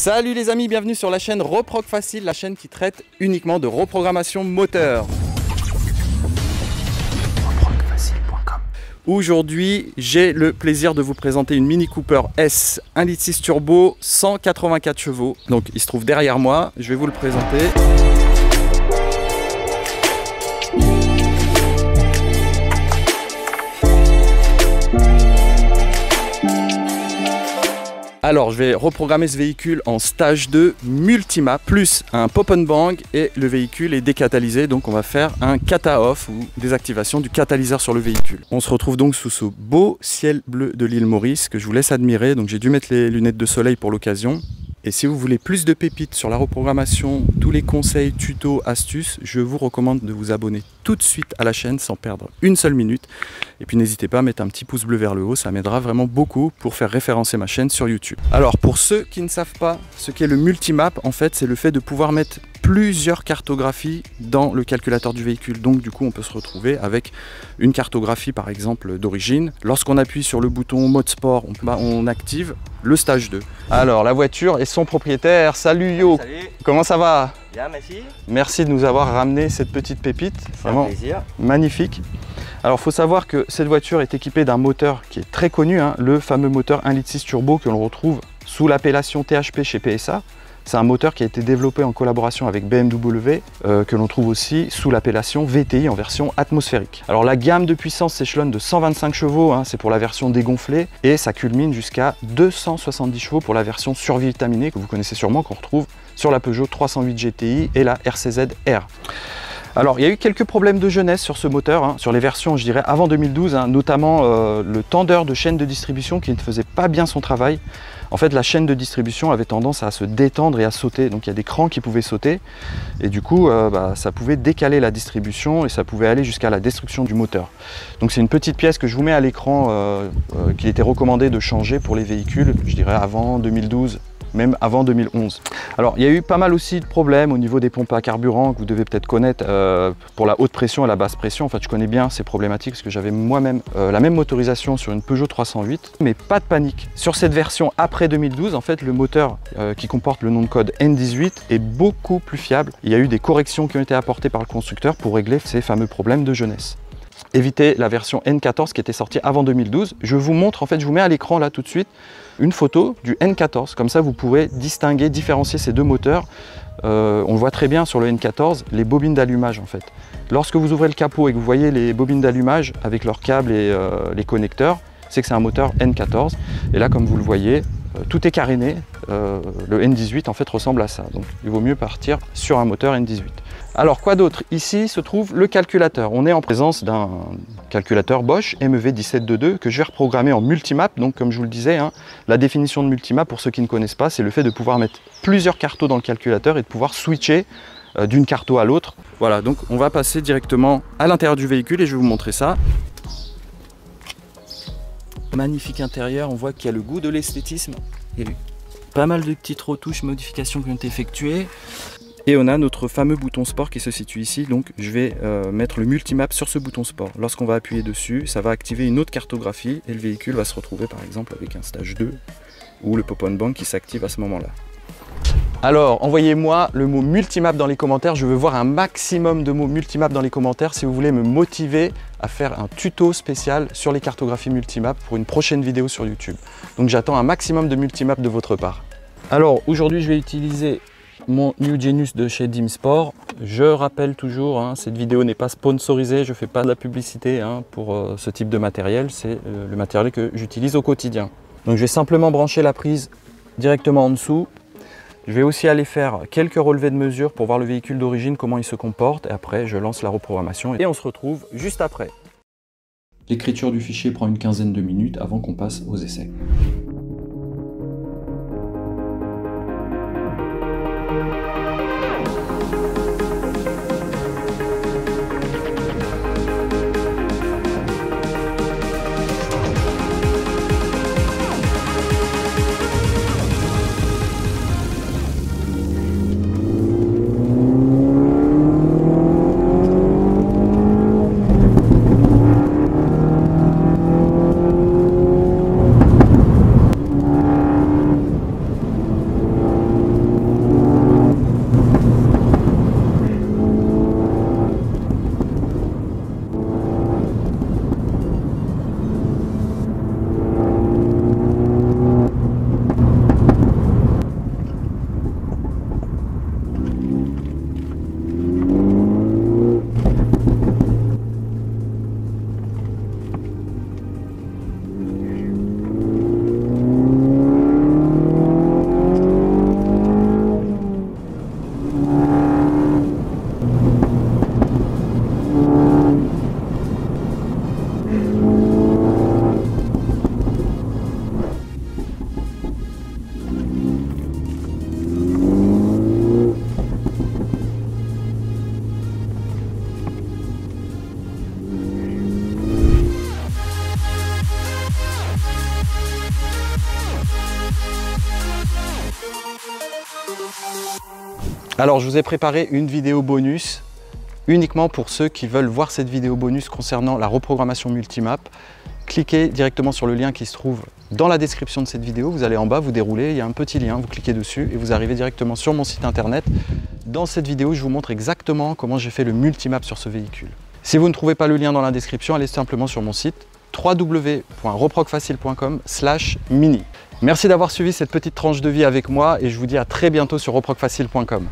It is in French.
Salut les amis, bienvenue sur la chaîne Reprog Facile, la chaîne qui traite uniquement de reprogrammation moteur. Aujourd'hui, j'ai le plaisir de vous présenter une Mini Cooper S 1,6 litre turbo, 184 chevaux. Donc il se trouve derrière moi, je vais vous le présenter. Alors, je vais reprogrammer ce véhicule en stage 2 multimap plus un pop and bang et le véhicule est décatalysé. Donc, on va faire un cata off ou désactivation du catalyseur sur le véhicule. On se retrouve donc sous ce beau ciel bleu de l'île Maurice que je vous laisse admirer. Donc, j'ai dû mettre les lunettes de soleil pour l'occasion. Et si vous voulez plus de pépites sur la reprogrammation, tous les conseils, tutos, astuces, je vous recommande de vous abonner tout de suite à la chaîne sans perdre une seule minute. Et puis n'hésitez pas à mettre un petit pouce bleu vers le haut, ça m'aidera vraiment beaucoup pour faire référencer ma chaîne sur YouTube. Alors pour ceux qui ne savent pas ce qu'est le multimap, en fait c'est le fait de pouvoir mettre plusieurs cartographies dans le calculateur du véhicule. Donc du coup on peut se retrouver avec une cartographie par exemple d'origine. Lorsqu'on appuie sur le bouton mode sport, on active le stage 2. Alors la voiture et son propriétaire, salut Yo. Salut. Comment ça va? Bien, merci. Merci de nous avoir ramené cette petite pépite, vraiment Plaisir. magnifique. Alors il faut savoir que cette voiture est équipée d'un moteur qui est très connu, hein, le fameux moteur 1,6 litre turbo que l'on retrouve sous l'appellation THP chez PSA. C'est un moteur qui a été développé en collaboration avec BMW, que l'on trouve aussi sous l'appellation VTI en version atmosphérique. Alors la gamme de puissance s'échelonne de 125 chevaux, hein, c'est pour la version dégonflée, et ça culmine jusqu'à 270 chevaux pour la version survitaminée, que vous connaissez sûrement, qu'on retrouve sur la Peugeot 308 GTI et la RCZ R. Alors il y a eu quelques problèmes de jeunesse sur ce moteur, hein, sur les versions je dirais avant 2012, hein, notamment le tendeur de chaîne de distribution qui ne faisait pas bien son travail. En fait la chaîne de distribution avait tendance à se détendre et à sauter, donc il y a des crans qui pouvaient sauter et du coup ça pouvait décaler la distribution et ça pouvait aller jusqu'à la destruction du moteur. Donc c'est une petite pièce que je vous mets à l'écran qu'il était recommandé de changer pour les véhicules, je dirais avant 2012. Même avant 2011. Alors il y a eu pas mal aussi de problèmes au niveau des pompes à carburant que vous devez peut-être connaître pour la haute pression et la basse pression. En fait je connais bien ces problématiques parce que j'avais moi-même la même motorisation sur une Peugeot 308. Mais pas de panique. Sur cette version après 2012, en fait le moteur qui comporte le nom de code N18 est beaucoup plus fiable. Il y a eu des corrections qui ont été apportées par le constructeur pour régler ces fameux problèmes de jeunesse. Évitez la version N14 qui était sortie avant 2012. Je vous montre, en fait je vous mets à l'écran là tout de suite une photo du N14, comme ça vous pourrez distinguer, différencier ces deux moteurs. On le voit très bien sur le N14, les bobines d'allumage en fait. Lorsque vous ouvrez le capot et que vous voyez les bobines d'allumage avec leurs câbles et les connecteurs, c'est que c'est un moteur N14. Et là comme vous le voyez, tout est caréné. Le N18 en fait ressemble à ça, donc il vaut mieux partir sur un moteur N18. Alors quoi d'autre? Ici se trouve le calculateur. On est en présence d'un calculateur Bosch MEV1722 que je vais reprogrammer en multimap. Donc comme je vous le disais, hein, la définition de multimap pour ceux qui ne connaissent pas, c'est le fait de pouvoir mettre plusieurs cartos dans le calculateur et de pouvoir switcher d'une carto à l'autre. Voilà, donc on va passer directement à l'intérieur du véhicule et je vais vous montrer ça. Magnifique intérieur, on voit qu'il y a le goût de l'esthétisme. Il y a eu pas mal de petites retouches, modifications qui ont été effectuées. Et on a notre fameux bouton sport qui se situe ici, donc je vais mettre le multimap sur ce bouton sport. Lorsqu'on va appuyer dessus, ça va activer une autre cartographie et le véhicule va se retrouver par exemple avec un stage 2 ou le pop on bang qui s'active à ce moment-là. Alors envoyez-moi le mot multimap dans les commentaires, je veux voir un maximum de mots multimap dans les commentaires si vous voulez me motiver à faire un tuto spécial sur les cartographies multimap pour une prochaine vidéo sur YouTube. Donc j'attends un maximum de multimap de votre part. Alors aujourd'hui je vais utiliser mon New Genius de chez Dimsport. Je rappelle toujours, hein, cette vidéo n'est pas sponsorisée, je ne fais pas de la publicité hein, pour ce type de matériel, c'est le matériel que j'utilise au quotidien. Donc je vais simplement brancher la prise directement en dessous. Je vais aussi aller faire quelques relevés de mesure pour voir le véhicule d'origine, comment il se comporte, et après je lance la reprogrammation et on se retrouve juste après. L'écriture du fichier prend une quinzaine de minutes avant qu'on passe aux essais. Alors je vous ai préparé une vidéo bonus uniquement pour ceux qui veulent voir cette vidéo bonus concernant la reprogrammation multimap. Cliquez directement sur le lien qui se trouve dans la description de cette vidéo. Vous allez en bas, vous déroulez, il y a un petit lien, vous cliquez dessus et vous arrivez directement sur mon site internet. Dans cette vidéo, je vous montre exactement comment j'ai fait le multimap sur ce véhicule. Si vous ne trouvez pas le lien dans la description, allez simplement sur mon site www.reprogfacile.com/mini. Merci d'avoir suivi cette petite tranche de vie avec moi et je vous dis à très bientôt sur reprogfacile.com.